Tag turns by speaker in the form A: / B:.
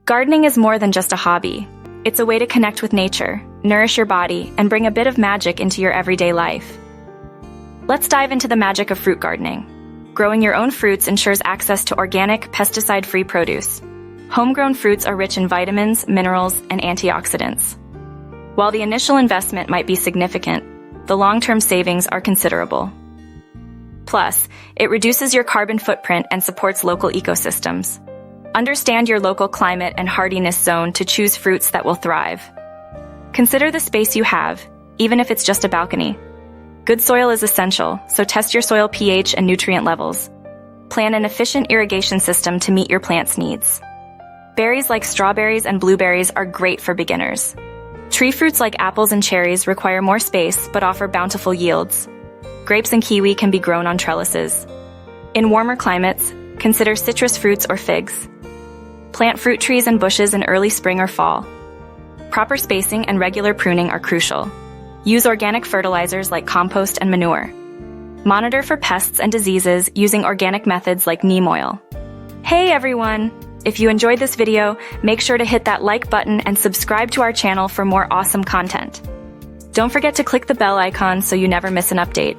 A: Gardening is more than just a hobby. It's a way to connect with nature, nourish your body, and bring a bit of magic into your everyday life. Let's dive into the magic of fruit gardening. Growing your own fruits ensures access to organic, pesticide-free produce. Homegrown fruits are rich in vitamins, minerals, and antioxidants. While the initial investment might be significant, the long-term savings are considerable. Plus, it reduces your carbon footprint and supports local ecosystems. Understand your local climate and hardiness zone to choose fruits that will thrive. Consider the space you have, even if it's just a balcony. Good soil is essential, so test your soil pH and nutrient levels. Plan an efficient irrigation system to meet your plant's needs. Berries like strawberries and blueberries are great for beginners. Tree fruits like apples and cherries require more space but offer bountiful yields. Grapes and kiwi can be grown on trellises. In warmer climates, consider citrus fruits or figs. Plant fruit trees and bushes in early spring or fall. Proper spacing and regular pruning are crucial. Use organic fertilizers like compost and manure. Monitor for pests and diseases using organic methods like neem oil. Hey everyone! If you enjoyed this video, make sure to hit that like button and subscribe to our channel for more awesome content. Don't forget to click the bell icon so you never miss an update.